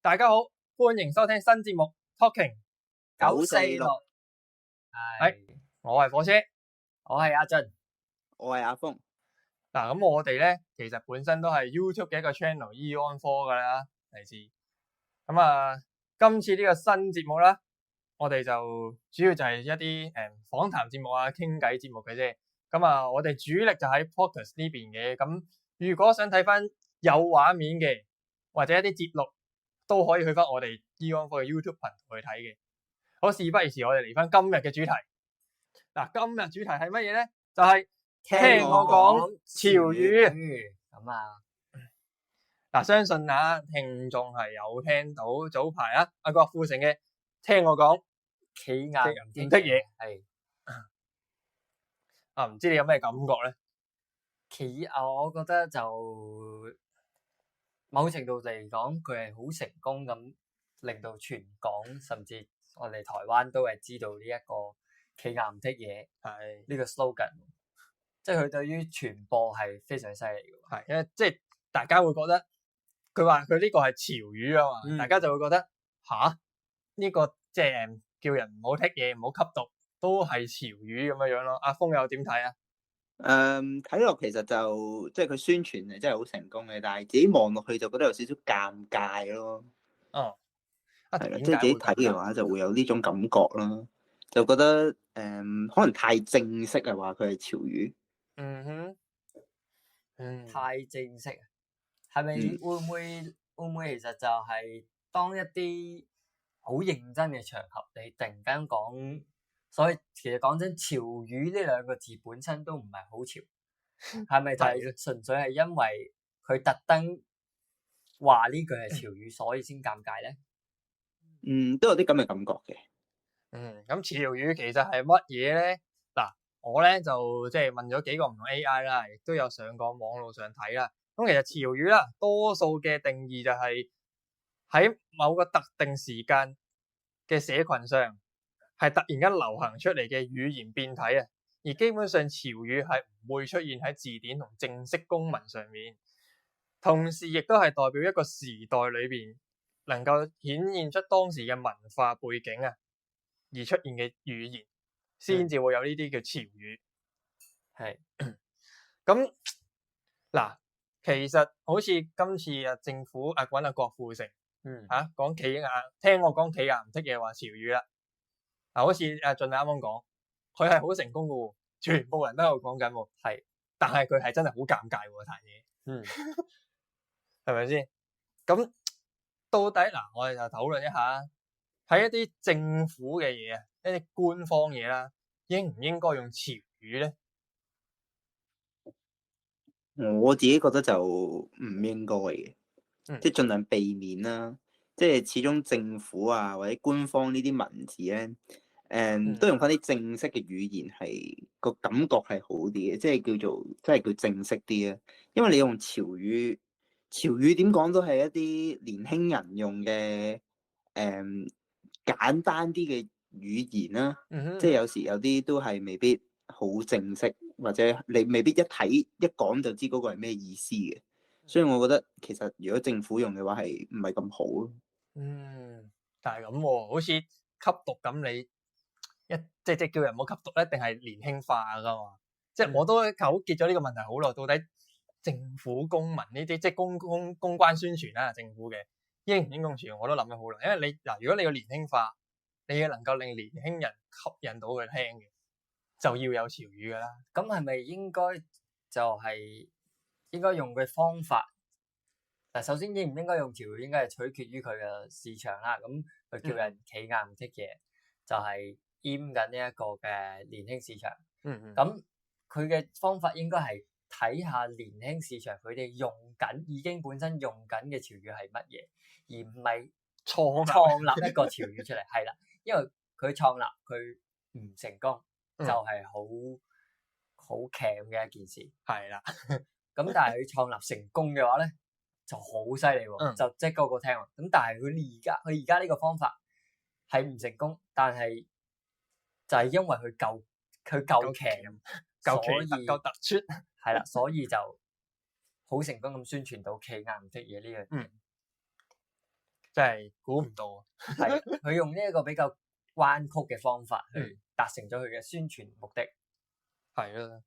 大家好，歡迎收聽新節目 Talking 946，係我係火車，我係阿俊，我係阿峰。嗱，咁我哋咧其實本身都係 YouTube 嘅一個 channel Eon 科噶啦，嚟自咁啊。今次呢個新節目啦，我哋就主要就係一啲訪談節目啊、傾偈節目嘅啫。咁啊，我哋主力就喺 Podcast 呢邊嘅。咁如果想睇翻有畫面嘅或者一啲節錄，都可以去翻我哋 Eon 科嘅 YouTube 頻道去睇嘅。好，事不宜遲，我哋嚟翻今日嘅主題。嗱，今日主題係乜嘢咧？就係聽我講潮語。咁啊，嗱，相信聽眾係有聽到早排阿郭富城嘅聽我講企硬唔的嘢，係唔知你有咩感覺咧？我覺得就某程度嚟講，佢係好成功咁令到全港甚至我哋台灣都係知道呢一個企硬唔剔嘢係呢個 slogan，即係佢對於傳播係非常犀利嘅。係，因為即係大家會覺得佢話佢呢個係潮語啊嘛，大家就會覺得呢個即係叫人唔好剔嘢、唔好吸毒，都係潮語咁樣樣咯。阿峰又點睇啊？睇落其實就即係佢宣傳係真係好成功嘅，但係自己望落去就覺得有少少尷尬咯。哦，係啦，即係自己睇嘅話就會有呢種感覺啦，就覺得可能太正式啊，話佢係潮語。太正式啊，係咪會唔會其實就係當一啲好認真嘅場合，你突然間講，所以其實講真，潮語呢兩個字本身都唔係好潮，係咪就係純粹係因為佢特登話呢句係潮語，所以先尷尬咧？都有啲咁嘅感覺嘅。咁潮語其實係乜嘢咧？嗱，我咧就即係問咗幾個唔同 AI 啦，亦都有上過網路上睇啦。咁其實潮語啦，多數嘅定義就係喺某個特定時間嘅社群上，係突然間流行出嚟嘅語言變體啊。而基本上潮語係唔會出現喺字典同正式公文上面，同時亦都係代表一個時代裏邊能夠顯現出當時嘅文化背景啊，而出現嘅語言，先至會有呢啲叫潮語。係咁嗱，其實好似今次政府揾郭富城，講企硬，聽我講企硬唔剔嘢話潮語啦。好似俊啱啱講，佢係好成功嘅喎，全部人都喺度講緊喎。係，但係佢係真係好尷尬喎，彈嘢。係咪先？咁到底嗱，我哋就討論一下喺一啲政府嘅嘢啊，一啲官方嘢啦，應唔應該用潮語咧？我自己覺得就唔應該嘅，即係盡量避免啦。即係始終政府啊或者官方呢啲文字咧，都用翻啲正式嘅語言，係個感覺係好啲嘅，即係叫正式啲啊。因為你用潮語點講都係一啲年輕人用嘅簡單啲嘅語言啦。即係有時有啲都係未必好正式，或者你未必一睇一講就知嗰個係咩意思嘅。所以我覺得其實如果政府用嘅話係唔係咁好咯。但係咁喎，好似吸毒咁，你即係叫人唔好吸毒咧，定係年輕化噶嘛？即係我都糾結咗呢個問題好耐，到底政府公民呢啲即係公關宣傳啦，政府嘅應唔應該用潮語，我都諗咗好耐。因為你嗱，如果你要年輕化，你要能夠令年輕人吸引到佢聽嘅，就要有潮語噶啦。咁係咪應該就係應該用嘅方法？嗱，首先應唔應該用潮語，應該係取決於佢嘅市場啦。咁佢叫人企硬唔剔嘢，就係閹緊呢一個嘅年輕市場。咁佢嘅方法應該係睇下年輕市場佢哋已經本身用緊嘅潮語係乜嘢，而唔係創立一個潮語出嚟。係啦，因為佢創立佢唔成功，就係好鉗嘅一件事。係啦，咁但係佢創立成功嘅話咧，就好犀利喎，就即係個個聽喎。咁但係佢而家呢個方法係唔成功，但係就係因為佢夠鉗，夠突出，係啦，所以就好成功咁宣傳到企硬唔剔嘢呢樣嘢。真係估唔到。係佢用呢一個比較彎曲嘅方法去達成咗佢嘅宣傳目的。係咯。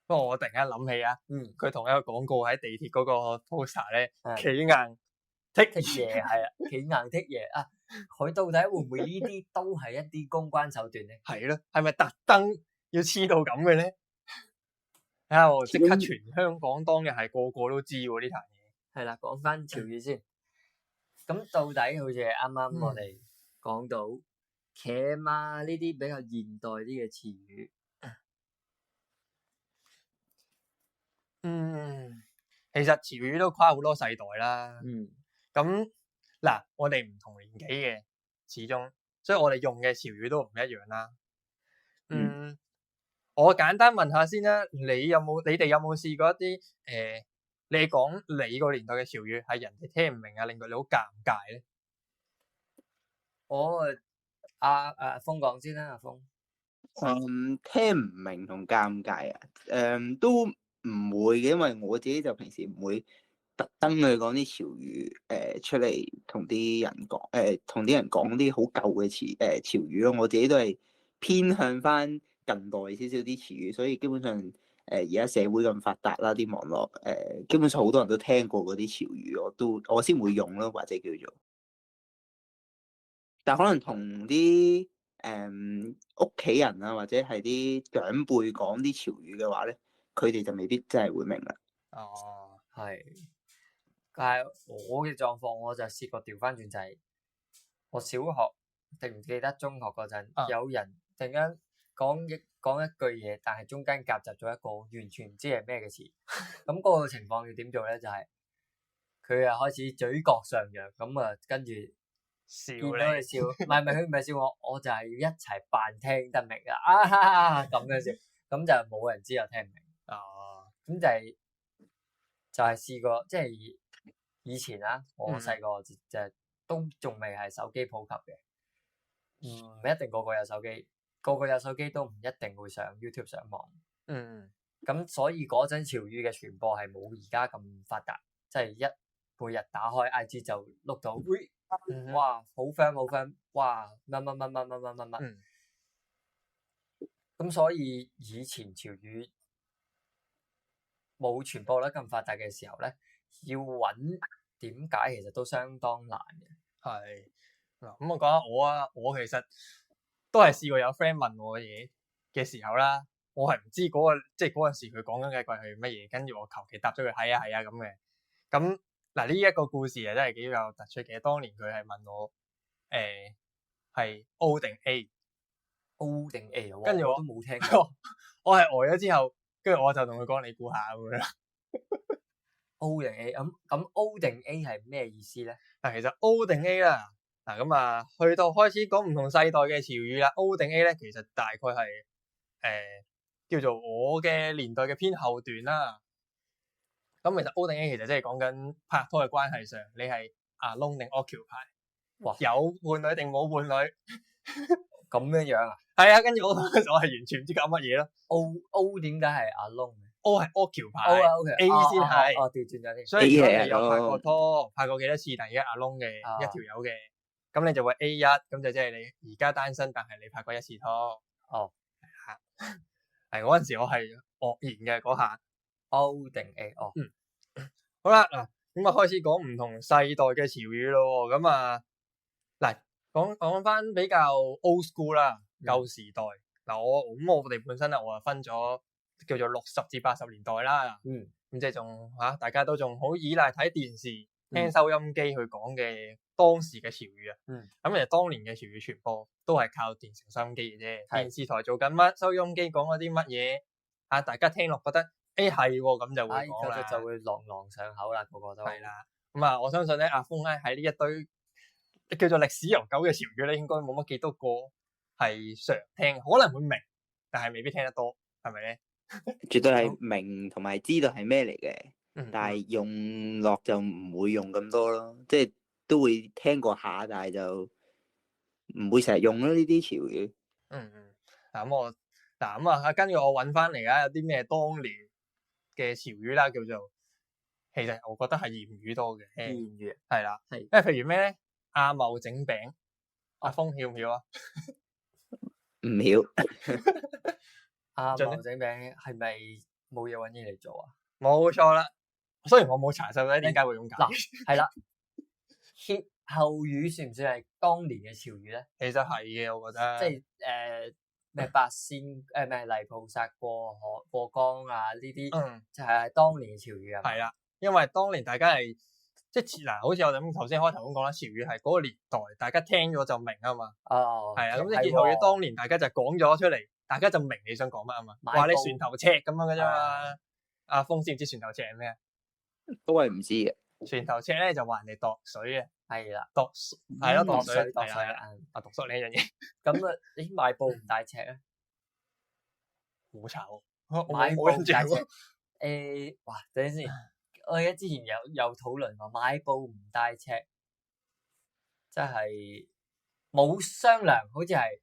不過我突然間諗起啊，佢同一個廣告喺地鐵嗰個 poster 咧，企硬剔嘢係啊，企硬剔嘢啊！佢到底會唔會呢啲都係一啲公關手段咧？係咯，係咪特登要黐到咁嘅咧？睇下我即刻全香港當日係個個都知喎呢壇嘢。係啦，講翻潮語先。咁到底好似啱啱我哋講到騎馬呢啲比較現代啲嘅詞語。其實潮語都跨好多世代啦。咁嗱，我哋唔同年紀嘅，始終，所以我哋用嘅潮語都唔一樣啦。我簡單問下先啦，你哋有冇試過一啲你講你個年代嘅潮語係人哋聽唔明啊，令到你好尷尬咧？我阿峰講先啦，阿峰。聽唔明同尷尬啊，都唔會嘅，因為我自己就平時唔會特登去講啲潮語，出嚟同啲人講，同啲人講啲好舊嘅潮語咯。我自己都係偏向翻近代少少啲詞語，所以基本上而家社會咁發達啦，啲網絡基本上好多人都聽過嗰啲潮語，我先會用咯，或者叫做。但可能同啲屋企人啊，或者係啲長輩講啲潮語嘅話咧，佢哋就未必真係會明啦。哦，係。但係我嘅狀況，我就試過調翻轉，就係我小學定唔記得中學嗰陣，有人突然間講一句嘢，但係中間夾雜咗一個完全唔知係咩嘅詞。咁嗰個情況要點做咧？就係佢啊開始嘴角上揚，咁啊跟住笑你，見到佢笑，唔係佢唔係笑我，我就係要一齊扮聽得明啊咁樣笑，咁就冇人知我聽唔明。咁就係試過，即係以前啊，我細個就都仲未係手機普及嘅，唔一定個個有手機，個個有手機都唔一定會上 YouTube 上網。咁所以嗰陣潮語嘅傳播係冇而家咁發達，即係每日打開 IG 就碌到，哇好 friend，哇乜，咁所以以前潮語冇傳播得咁發達嘅時候咧，要揾點解其實都相當難嘅。係嗱，咁我講下我啊，我其實都係試過有 friend 問我嘅嘢嘅時候啦，我係唔知嗰陣時佢講緊嘅句係乜嘢，跟住我求其答咗佢係啊咁嘅。咁嗱呢一個故事啊真係幾有突出嘅。當年佢係問我係 O 定 A，O 定 A，跟住我都冇聽過。我係呆咗之後，跟住我就同佢講你估下咁樣。O 定 A，咁 O 定 A 係咩意思咧？嗱，其實 O 定 A 啦，嗱咁啊，去到開始講唔同世代嘅潮語啦。O 定 A 咧，其實大概係叫做我嘅年代嘅偏後段啦。咁其實 O 定 A 其實即係講緊拍拖嘅關係上，你係alone定 occupy，有伴侶定冇伴侶？咁樣啊？係啊，跟住我係完全唔知講乜嘢咯。O 點解係alone？O 係 occupy，A 先係。調轉咗添。所以如果你有拍過拖，拍過幾多次，但而家alone嘅一條友嘅，咁你就會 A1，咁就即係你而家單身，但係你拍過一次拖。係嗰陣時我係愕然嘅嗰下。O 定 A？好啦，嗱咁啊開始講唔同世代嘅潮語咯。咁啊嗱講翻比較 old school 啦，舊時代嗱我哋本身咧我啊分咗叫做60至80年代啦。咁即係仲大家都仲好依賴睇電視、聽收音機去講嘅當時嘅潮語啊。咁其實當年嘅潮語傳播都係靠電視收音機嘅啫。電視台做緊乜，收音機講嗰啲乜嘢大家聽落覺得係咁就會講啦，就會朗朗上口啦，個個都係啦。咁我相信咧，阿峰咧喺呢一堆叫做歷史悠久嘅潮語咧，應該冇乜幾多個係常聽，可能會明，但係未必聽得多，係咪咧？絕對係明同埋知道係咩嚟嘅，但係用落就唔會用咁多咯，即係都會聽過下，但係就唔會成日用咯呢啲潮語。咁根據我揾翻嚟啊，有啲咩當年嘅潮語啦，叫做其實我覺得係言語多嘅。言語係啦，係因為譬如咩咧？阿茂整餅，阿峰曉唔曉啊？唔曉。阿準呢茂整餅係咪冇嘢揾嘢嚟做啊？冇錯啦。雖然我冇查實咧，點解會咁嗱解？係啦，歇後語算唔算係當年嘅潮語咧？其實係嘅，我覺得。即係咩八仙咩泥菩薩過江啊呢啲，就係當年嘅潮語啊。係啦，因為當年大家係即係嗱，好似我哋咁頭先開頭咁講啦，潮語係嗰個年代大家聽咗就明啊嘛。哦，係啊，咁即係歇後語當年大家就講咗出嚟，大家就明你想講乜啊嘛。話你船頭尺咁樣嘅啫嘛。阿峰知唔知船頭尺係咩啊？都係唔知嘅。船頭尺咧就話人哋度水嘅。係啦，係咯，度水度水啊，度水呢樣嘢。咁啊，你買布唔帶尺咧？冇炒，買布唔帶尺。哇！等陣先，我記得之前有討論話買布唔帶尺，即係冇商量，好似係，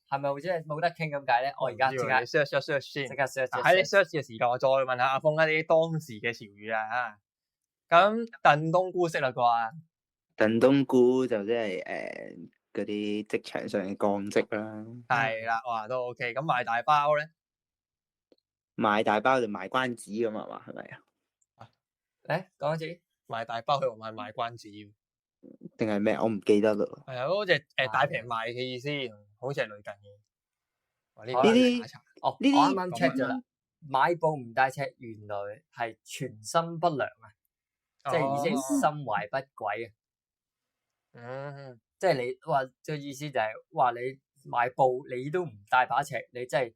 係咪好似係冇得傾咁解咧？我而家即刻 search 先，即刻 search。喺你 search 嘅時間，我再問下阿峰一啲當時嘅潮語啊。咁燉冬菇識啦啩？燉冬菇就即係嗰啲職場上嘅幹職啦。係啦，哇都 OK。咁賣大包咧？賣大包就賣關子咁啊嘛，係咪啊？誒，講一次，賣大包佢話賣關子，定係咩？我唔記得啦。係啊，嗰隻大平賣嘅意思，好似係類近嘅。呢啲我啱啱 check 咗啦，買布唔帶尺，原來係存心不良啊，即係意思係心懷不軌啊。即係你話個意思就係話你買布你都唔帶把尺，你真係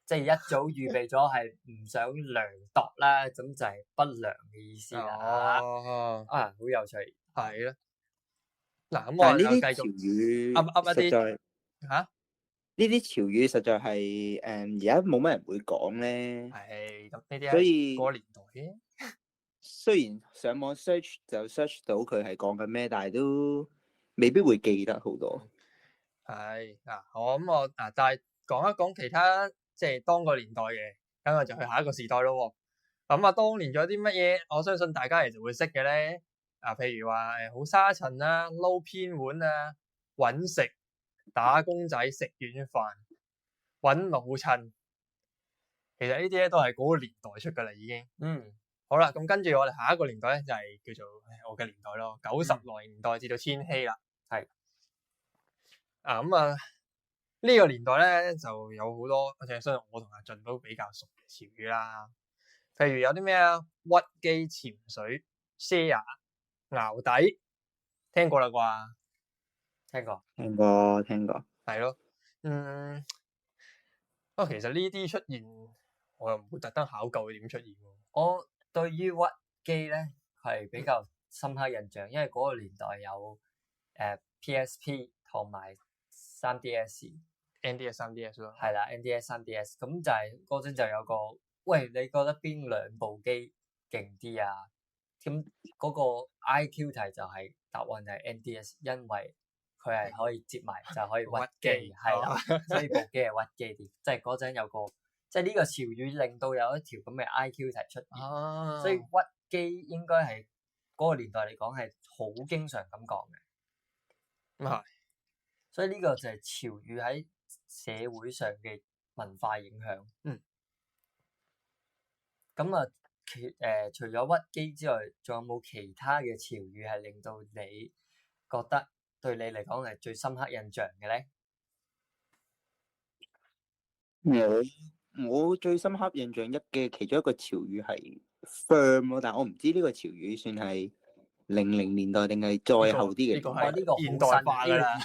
即係一早預備咗係唔想量度啦，咁就係不良嘅意思啦。好有趣，係咯。嗱，咁但係我呢啲潮語實在嚇，呢啲潮語實在係而家冇乜人會講咧。係咁呢啲，所以嗰個年代嘅。雖然上網 search 就 search 到佢係講緊咩，但係都未必會記得好多。係嗱，我但係講一講其他即係當個年代嘅，咁我就去下一個時代咯。咁啊，當年仲有啲乜嘢？我相信大家其實會識嘅咧。譬如話好沙塵啦、撈偏碗啊、揾食、打工仔、食軟飯、揾老襯，其實呢啲咧都係嗰個年代出噶啦，已經。好啦，咁跟住我哋下一個年代咧就係叫做我嘅年代咯，90年代至到千禧啦。係。呢個年代咧就有好多，我相信我同阿俊都比較熟嘅潮語啦。譬如有啲咩啊，屈機潛水、share、淆底，聽過啦啩？聽過。係咯，不過其實呢啲出現，我又唔會特登考究佢點出現。我對於屈機咧係比較深刻印象，因為嗰個年代有PSP 同埋 3DS。NDS 3DS 咯，係啦 ，NDS 3DS，咁就係嗰陣就有個，喂，你覺得邊兩部機勁啲啊？咁嗰個 IQ 題就係答案就係 NDS，因為佢係可以接埋就可以屈機，係啦，所以部機係屈機啲。即係嗰陣有個，即係呢個潮語令到有一條咁嘅 IQ 題出現，所以屈機應該係嗰個年代嚟講係好經常咁講嘅。係，所以呢個就係潮語喺社會上嘅文化影響。咁啊，除咗屈機之外，仲有冇其他嘅潮語係令到你覺得對你嚟講係最深刻印象嘅咧？我最深刻印象嘅其中一個潮語係 firm 咯，但係我唔知呢個潮語算係00年代定係再後啲嘅。呢個現代化㗎啦，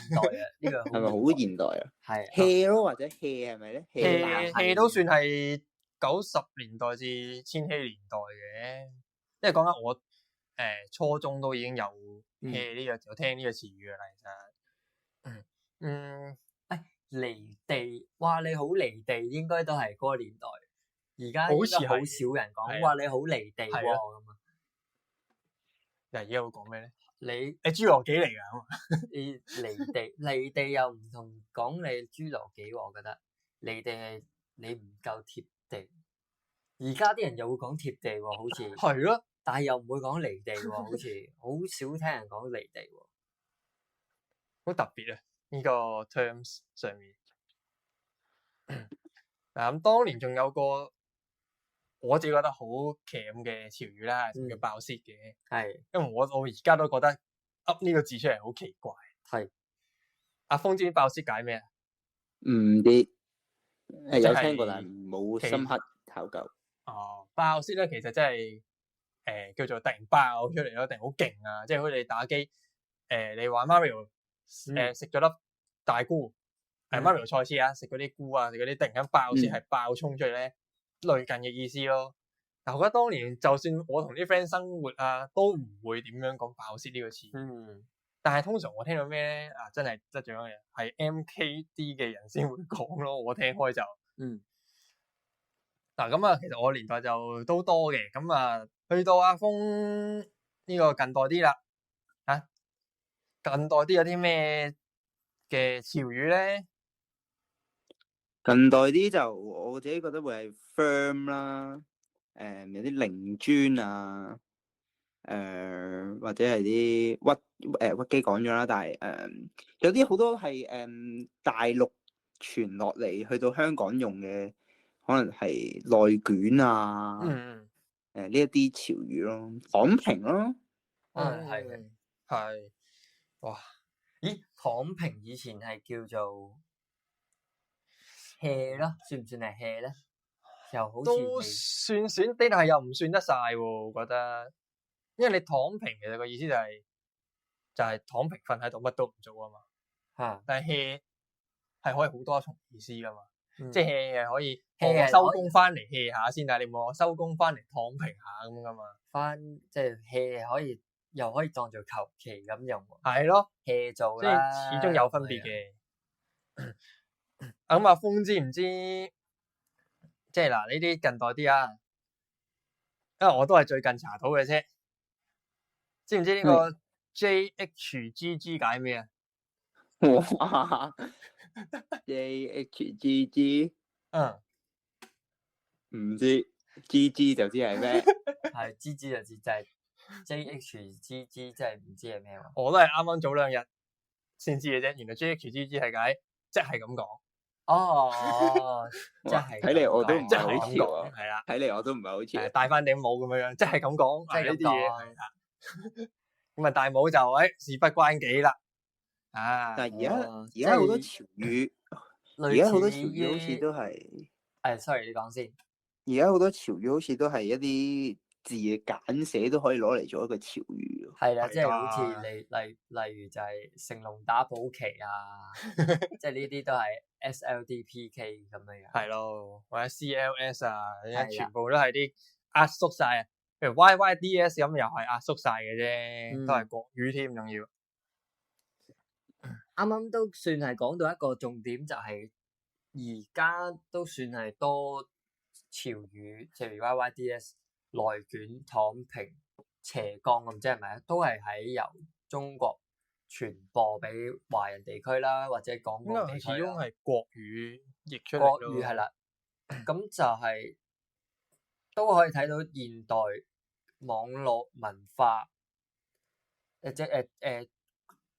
呢個係咪好現代啊？係 hea 咯，或者 hea 係咪咧 ？hea 都算係90年代至千禧年代嘅，即係講緊我初中都已經有 hea 呢個，有聽呢個詞語㗎啦，其實。離地，哇！你好離地，應該都係嗰個年代。而家好似好少人講，哇！你好離地喎咁啊。而家會講咩咧？你侏羅紀嚟㗎？你離地又唔同講你侏羅紀喎，我覺得離地係你唔夠貼地，而而家啲人又會講貼地喎，好似係咯，但係又唔會講離地喎，好似好少聽人講離地喎，好特別啊！呢個 terms 上面。嗱咁，當年仲有個我自己覺得好鉗嘅潮語啦，就叫爆蝕嘅。係，因為我而家都覺得噏呢個字出嚟好奇怪。係。阿峰知唔知爆蝕解咩啊？唔知有係聽過，但係冇深刻考究。哦，爆蝕咧，其實真係叫做突然爆出嚟咯，定好勁啊！即係好似你打機你玩 Mario 食咗粒大菇。Mario 賽斯啊，食嗰啲菇啊，食嗰啲突然間爆先係爆衝出嚟咧，類近嘅意思咯。但我覺得當年就算我同啲 friend 生活啊，都唔會點樣講爆先呢個詞。但係通常我聽到咩咧真係得獎嘅係 MKD 嘅人先會講咯。我聽開就嗱咁啊，其實我年代就都多嘅。咁啊，去到阿峰呢個近代啲啦近代啲有啲咩嘅潮語咧？近代啲就我自己覺得會係 firm 啦，有啲靈磚啊，或者係啲屈機講咗啦，但係有啲好多係大陸傳落嚟去到香港用嘅，可能係內卷啊，呢一啲潮語咯，躺平咯，係，哇！咦，躺平以前係叫做 hea 咯，算唔算係 hea 咧？又好似都算啲，但係又唔算得晒喎，我覺得。因為你躺平其實個意思就係躺平瞓喺度乜都唔做啊嘛。但係 hea 係可以好多重意思噶嘛。即係 hea 係可以我收工翻嚟 hea 下先，但係你冇我收工翻嚟躺平下咁噶嘛。即係 hea 可以又可以當做求其咁用。係咯 ，hea 做即係始終有分別嘅。咁阿峰知唔知？即係嗱呢啲近代啲啊，因為我都係最近查到嘅啫。知唔知呢個 JHGG 解咩啊？哇 ！JHGG 唔知 GG 就知係咩？係 GG 就知，就係 JHGG 即係唔知係咩喎？我都係啱啱早2日先知嘅啫。原來 JHGG 係解即係咁講。哦，即係睇嚟我都唔係好似喎，係啦。睇嚟我都唔係好似。戴翻頂帽咁樣，即係咁講，即係呢啲嘢。咁啊，戴帽就事不關己啦。但係而家好多潮語，而家好多潮語好似都係，sorry 你講先。而家好多潮語好似都係一啲字嘅簡寫都可以攞嚟做一個潮語。係啦，即係好似例如就係成龍打保期啊，即係呢啲都係 SLDPK 咁樣樣。係咯，或者 CLS 啊，全部都係啲壓縮晒啊。譬如 YYDS 咁又係壓縮晒嘅啫，都係國語添，仲要。啱啱都算係講到一個重點，就係而家都算係多潮語，譬如 YYDS、內卷、躺平、斜槓咁，即係咪啊？都係喺由中國傳播俾華人地區啦，或者港澳地區啦。始終係國語譯出嚟。國語係啦，咁就係都可以睇到現代網絡文化，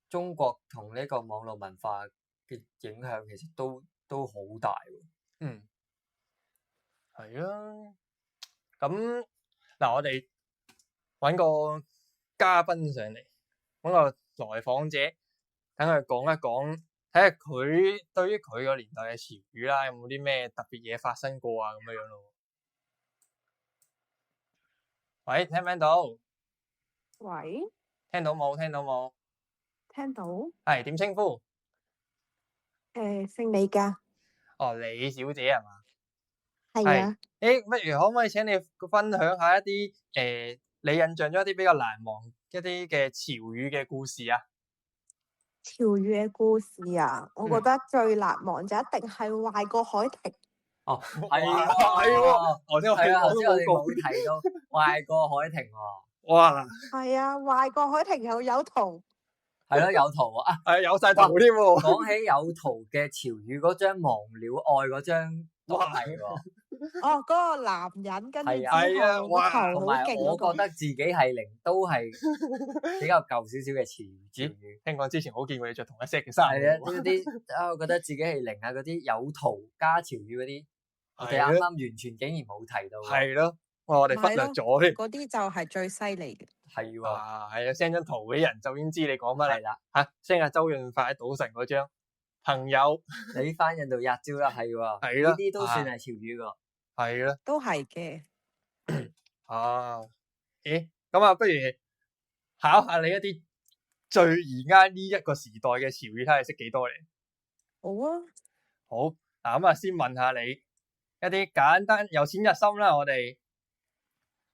中國同呢個網絡文化嘅影響其實都好大喎。係啊。咁嗱，我哋揾個嘉賓上嚟，揾個來訪者，等佢講一講，睇下佢對於佢個年代嘅潮語啦，有冇啲咩特別嘢發生過啊咁樣樣咯。喂，聽唔聽到？喂，聽到冇？聽到冇？聽到。係點稱呼？姓李噶。哦，李小姐係嘛？係啊。不如可唔可以請你分享下一啲你印象中一啲比較難忘一啲嘅潮語嘅故事啊？潮語嘅故事啊，我覺得最難忘就一定係壞過海婷。哦，係喎，頭先我哋冇提到壞過海婷喎。哇！係啊，壞過海婷又有圖。係咯，有圖啊！係有晒圖添喎。講起有圖嘅潮語，嗰張忘了愛嗰張都係喎。哦，嗰個男人跟住之係啊係啊後個哇頭好同埋勁嗰個我覺得自己係零都係比較舊少少嘅潮語。聽講之前我見過你着同一 set 嘅衫係啊，喎。呢啲啊，我覺得自己係零啊，嗰啲有圖加潮語嗰啲，我哋係咯啱啱完全竟然冇提到喎。係咯，我哋忽略咗添。嗰啲就係最犀利嘅。係喎，啊，係啊，send 張圖俾人就已經知你講乜啦。係啦，吓，send 下周潤發喺賭神嗰張朋友，你翻印度吔招啦，係喎，係咯呢啲都算係潮語噶。係啦。都係嘅。啊，咦，咁啊，不如考下你一啲最而家呢一個時代嘅潮語，睇下你識幾多嚟？好啊，好，嗱咁啊，先問下你一啲簡單由淺入深啦，我哋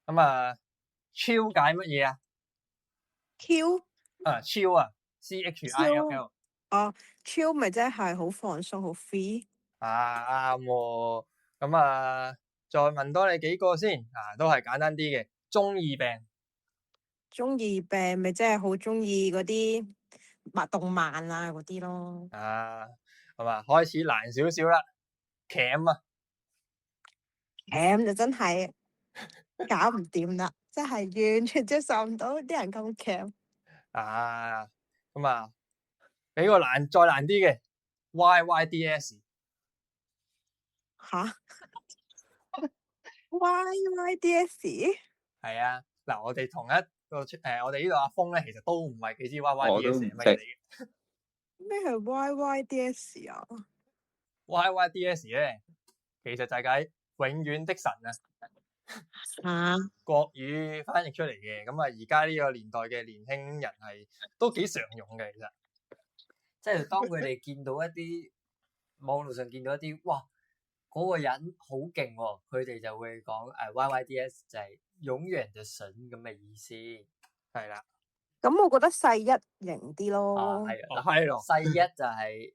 咁啊，超解乜嘢啊？ Q 啊，超啊，CHILL 哦，chill 咪即係好放鬆，好 free。啊，啱喎。咁啊，再問多你幾個先，啊，都係簡單啲嘅。中二病，中二病咪即係好中意嗰啲動漫啊嗰啲咯。啊，係嘛？開始難少少啦。鉗啊，鉗就真係搞唔掂啦，真係完全接受唔到啲人咁鉗。啊，咁啊，俾個再難啲嘅 YYDS。吓？YYDS？係啊，嗱，我哋同一個我哋呢度阿峰咧，其實都唔係幾知我都 YYDS 唔係乜嘢嚟嘅。咩係 YYDS 啊？ YYDS 咧，其實就係解永遠的神啊，啊，國語翻譯出嚟嘅。咁啊，而家呢個年代嘅年輕人係都幾常用嘅，其實。即係當佢哋見到一啲網絡上見到一啲，哇，嗰個人好勁喎，佢哋就會講YYDS 就係永遠的神咁嘅意思。係啦，咁我覺得細一型啲啊，咯。係啊，係咯，細一就係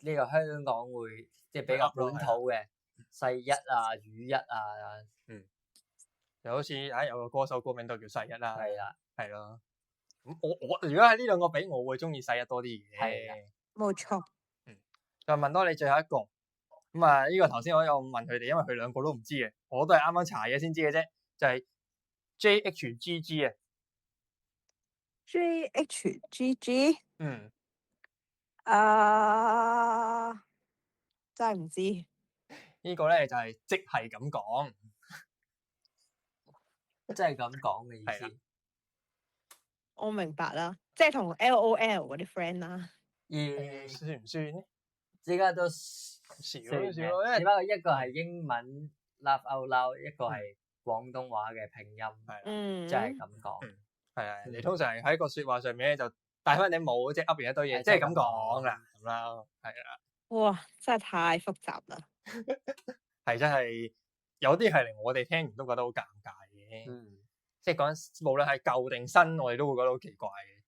呢個香港會即係比較本土嘅細一啊、雨一啊，就好似有個歌手歌名都叫細一啦，係啦，係咯。咁我如果喺呢兩個比，我會中意細一多啲嘅。係啊冇錯。再問多你最後一個，咁啊呢個頭先我有問佢哋，因為佢兩個都唔知嘅，我都係啱啱查嘢先知嘅啫，就係 JHGG 啊。JHGG？嗯，真係唔知。呢個咧就係即係咁講，即係咁講嘅意係思。我明白啦，即係同 LOL 嗰啲 friend 啦。算唔算咧？依家都少算嘅，少咯，因為只不過一個係英文 laugh out loud，一個係廣東話嘅拼音，嗯，即係咁講。係啊，你通常係喺個説話上面咧就戴翻頂帽，即係噏完一堆嘢，即係咁講啦，咁啦，係啊，哇，真係太複雜啦。係真係有啲係令我哋聽完都覺得好尷尬嘅。即係講無論係舊定新，我哋都會覺得好奇怪嘅。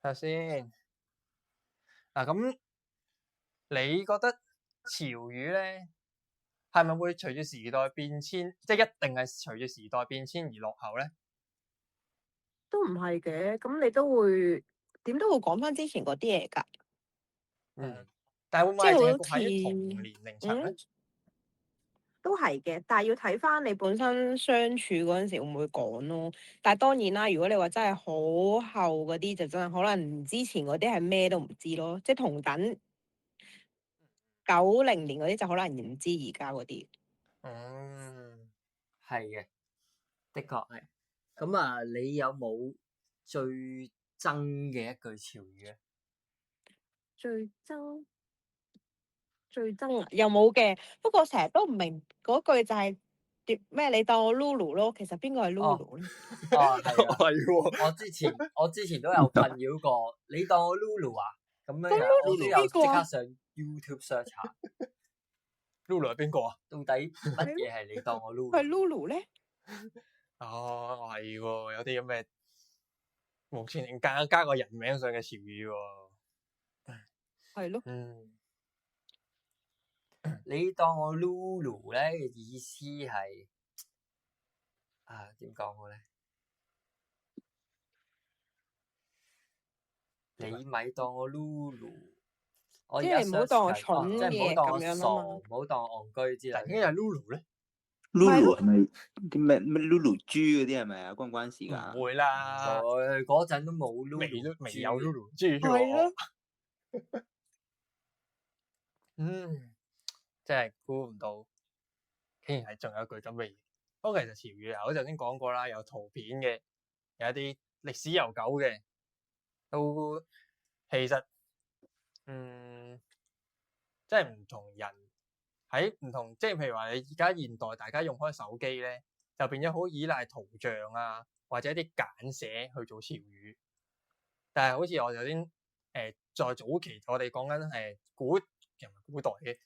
睇下先。嗱，咁你覺得潮語咧係咪會隨住時代變遷，即係一定係隨住時代變遷而落後咧？都唔係嘅，咁你都會點都會講翻之前嗰啲嘢㗎。但係會唔會係淨係喺同年齡層咧？都係嘅，但係要睇翻你本身相處嗰陣時會唔會講咯。但係當然啦，如果你話真係好後嗰啲，就真係可能之前嗰啲係咩都唔知咯。即係同等90年嗰啲就可能唔知而家嗰啲。係嘅，的確係。咁啊，你有冇最憎嘅一句潮語咧？最憎啊，又冇嘅。不過成日都唔明嗰句就係咩？你當我 Lulu 咯，其實邊個係 Lulu 咧？哦，係啊，係喎，我之前都有困擾過，你當我 Lulu 啊？咁樣我都有即刻上 YouTube search 下 Lulu 係邊個啊？到底乜嘢係你當我 Lulu？係 Lulu 咧？哦，係喎，有啲咁嘅無線定加個人名上嘅潮語喎。係咯。你當我 Lulu 咧嘅意思係點講好咧？你咪當我 Lulu，我即係你唔好當我蠢即係唔好嘅當我傻，咁樣啊嘛唔好當我戇居之類嘅。但點解係 Lulu 咧？ Lulu 係咪啲咩 Lulu 豬嗰啲係咪啊？關唔關事㗎？唔會啦，佢嗰陣都冇未 Lulu，未有 Lulu 係豬咯喎。真係估唔到，竟然係仲有句咁嘅嘢。不過其實潮語啊，我頭先講過啦，有圖片嘅，有一啲歷史悠久嘅，都其實即係唔同人喺唔同，即係譬如話你而家現代大家用開手機咧，就變咗好依賴圖像啊，或者一啲簡寫去做潮語。但係好似我頭先在早期我哋講緊古代嘅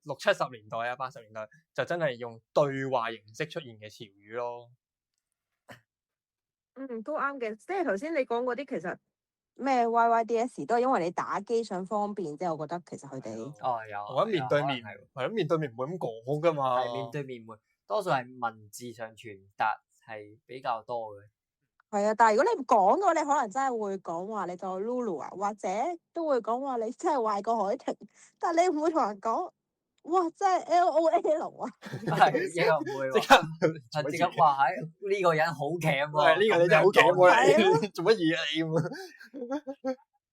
60、70年代啊80年代就真係用對話形式出現嘅潮語咯。都啱嘅，即係頭先你講嗰啲其實咩 YYDS 都係因為你打機想方便，即係我覺得其實佢哋有，我覺得面對面係咯，面對面唔會咁講噶嘛，係面對面會，多數係文字上傳達係比較多嘅。係啊，但係如果你唔講嘅話，你可能真係會講話你當 Lulu 啊，或者都會講話你真係壞過海婷，但係你唔會同人講，哇真係 LOL 啊，係又唔會即刻話喺呢個人好鉗喎，呢個你真係好鉗喎，你做乜嘢啊你？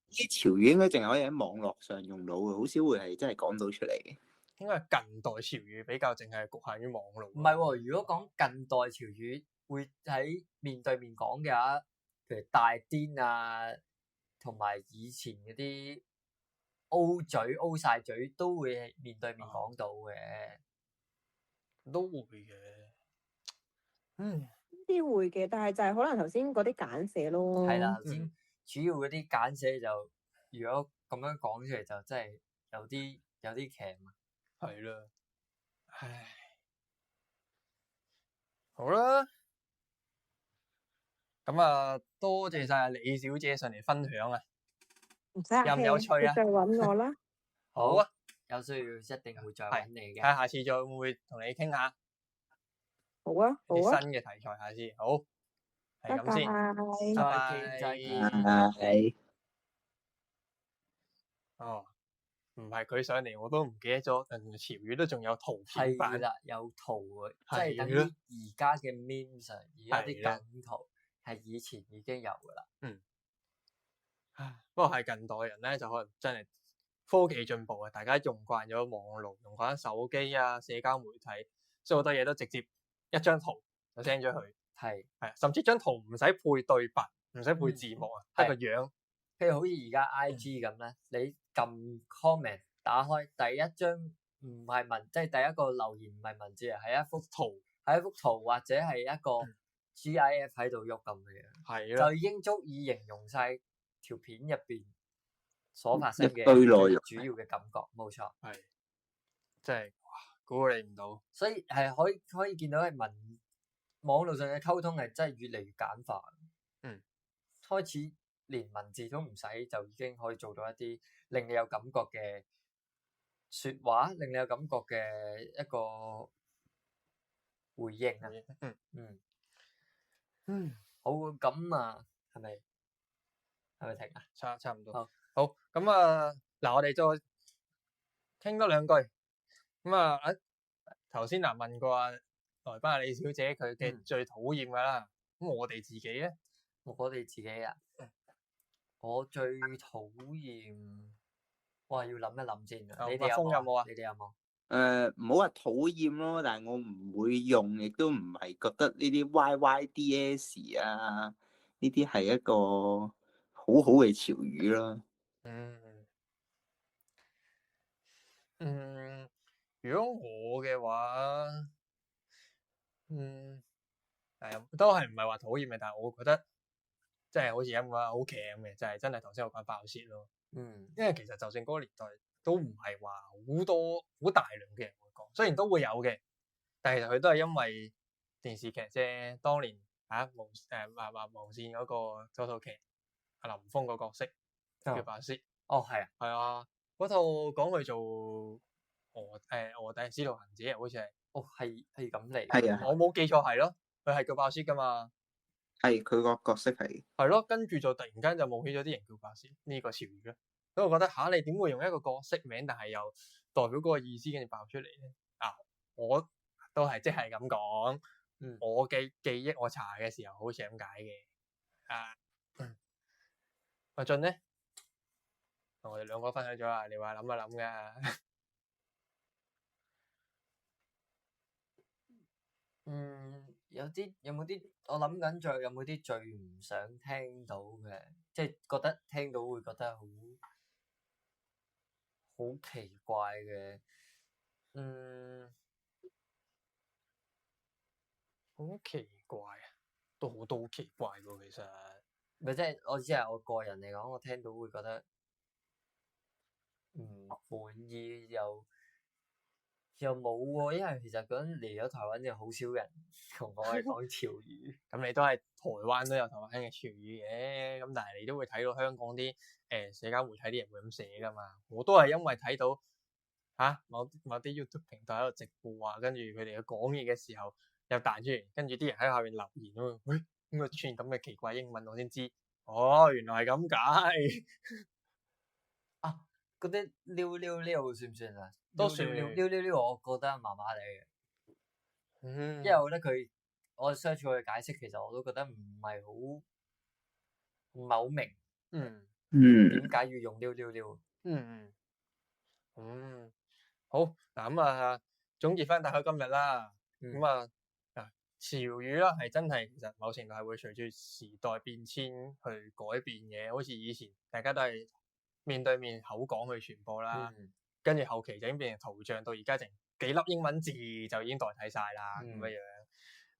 啲潮語應該淨係可以喺網絡上用到嘅，好少會係真係講到出嚟嘅。應該係近代潮語比較淨係局限於網絡。唔係喎，如果講近代潮語會喺面對面講嘅話，譬如大癲啊，同埋以前嗰啲 O 嘴 O 晒嘴都會係面對面講到嘅，都會嘅。呢啲會嘅，但係就係可能頭先嗰啲簡寫咯。係啦，頭先主要嗰啲簡寫就如果咁樣講出嚟就真係有啲鉗啊。係啦，唉，好啦，咁啊，多謝晒李小姐上嚟分享啊，唔使客氣，有唔有趣啊？你再揾我啦。好啊，有需要一定會再揾你嘅。睇下下次再會唔會同你傾下好啊，好啊，啲新嘅題材，下次好，係咁先，再見。係。哦，唔係佢上嚟我都唔記得咗，潮語都仲有圖片版係啦，有圖啊，即係係等於而家嘅 meme 上，而家啲梗圖係以前已經有噶啦。不過係近代人咧，就可能真係科技進步啊，大家用慣咗網絡，用慣手機啊，社交媒體，所以好多嘢都直接一張圖就 send 咗去。係，甚至張圖唔使配對白，唔使配字幕啊，得個樣。譬如好似而家 IG 咁咧，你撳 comment 打開第一張唔係文，即係第一個留言唔係文字啊，係一幅圖，係一幅圖或者係一個 GIF 喺度喐咁嘅樣，係啦，就已經足以形容晒條片入邊所發生嘅堆內容主要嘅感覺，冇錯。係，真係估你唔到。所以係可以見到係網絡上嘅溝通係真係越嚟越簡化。開始連文字都唔使就已經可以做到一啲令你有感覺嘅說話，令你有感覺嘅一個回應啊。好，咁啊，係咪停啊？差唔多。好，好，咁啊，嗱，我哋再傾多兩句。咁啊，頭先問過啊，來賓李小姐佢嘅最討厭噶啦。咁我哋自己咧，我哋自己啊，我最討厭，哇，要諗一諗先啊。你哋有冇啊？你哋有冇？唔好話討厭咯，但係我唔會用，亦都唔係覺得呢啲 YYDS 啊，呢啲係一個好好嘅潮語啦。如果我嘅話，都係唔係話討厭嘅，但係我覺得即係好似咁話好鉗嘅，就係真係頭先我講爆泄咯。因為其實就算嗰個年代都唔係話好多好大量嘅人會講，雖然都會有嘅，但係其實佢都係因為電視劇啫。當年無線嗰個套劇阿林峰個角色叫爆泄。係啊，嗰套講佢做臥底使徒行者，好似係。係咁嚟。係啊，我冇記錯係咯，佢係叫爆泄噶嘛。係佢個角色係。係咯，跟住就突然間就冒起咗啲人叫爆泄呢個潮語咯。所以我覺得你點會用一個角色名，但係又代表嗰個意思跟住爆出嚟咧？我都係即係咁講，我嘅記憶我查嘅時候好似係咁解嘅。阿俊咧，我哋兩個分享咗啦，你話諗一諗噶。有冇啲我諗緊仲有冇啲最唔想聽到嘅，即係覺得聽到會覺得好奇怪嘅，好奇怪啊，都好奇怪喎，其實。咪即係我只係我個人嚟講，我聽到會覺得唔滿意又冇喎，因為其實嗰陣嚟咗台灣就好少人同我係講潮語。咁你都係台灣都有台灣嘅潮語嘅，咁但係你都會睇到香港啲社交媒體啲人會咁寫噶嘛。我都係因為睇到某啲 YouTube 平台喺度直播啊，跟住佢哋講嘢嘅時候又彈出嚟，跟住啲人喺下面留言咯。喂，點解出現咁嘅奇怪英文？我先知，原來係咁解。嗰啲溜溜溜算唔算啊？都算溜溜，我覺得麻麻地嘅。因為我覺得我 search 佢嘅解釋，其實我都覺得唔係好明。點解要用溜溜溜？好嗱，咁總結翻大概今日啦。潮語啦，係真係其實某程度係會隨住時代變遷去改變嘅。好似以前大家都係面對面口講去傳播啦，跟住後期就已經變成圖像，到而家淨幾粒英文字就已經代替晒啦咁樣樣。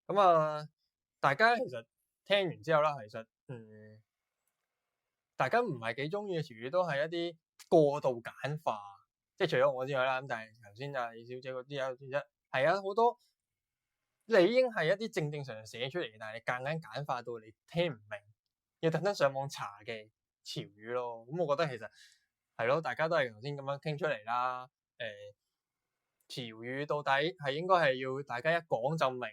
咁大家其實聽完之後啦，其實大家唔係幾中意嘅潮語都係一啲過度簡化，即係除咗我之外啦。咁但係頭先李小姐嗰啲係啊，好多理應係一啲正常寫出嚟嘅，但係你夾硬簡化到你聽唔明，要特登上網查嘅潮語咯。咁我覺得其實係咯，大家都係頭先咁樣傾出嚟啦。潮語到底係應該係要大家一講就明，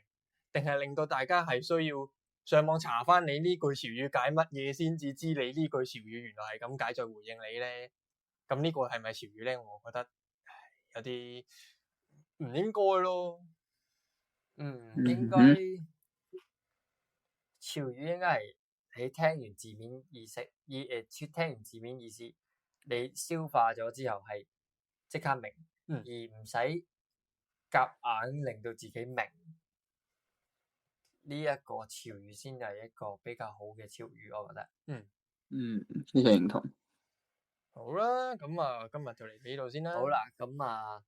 定係令到大家係需要上網查翻你呢句潮語解乜嘢先至知你呢句潮語原來係咁解，再回應你咧？咁呢個係咪潮語咧？我覺得有啲唔應該咯。應該潮語應該係你聽完字面意思，聽完字面意思，你消化咗之後係即刻明，而唔使夾硬令到自己明。呢一個潮語先係一個比較好嘅潮語，我覺得。非常認同。好啦，咁今日就嚟呢度先啦。好啦，咁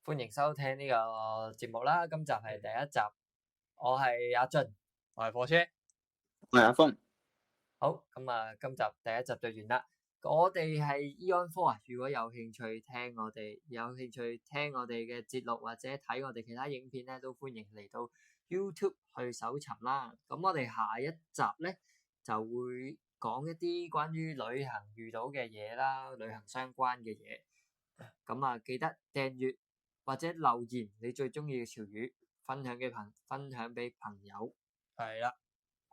歡迎收聽呢個節目啦。今集係第一集，我係阿俊，我係火車，我係阿峰。好，咁今集第一集就完啦。我哋係 Eon 4啊，如果有興趣聽我哋嘅節錄或者睇我哋其他影片咧，都歡迎嚟到 YouTube 去搜尋啦。咁我哋下一集咧就會講一啲關於旅行遇到嘅嘢啦，旅行相關嘅嘢。咁記得訂閱或者留言你最中意嘅潮語，分享俾朋友。係啦，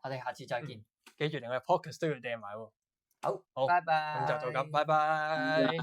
我哋下次再見。記住連我哋 podcast 都要訂埋喎。好，拜拜。咁就咁，拜拜。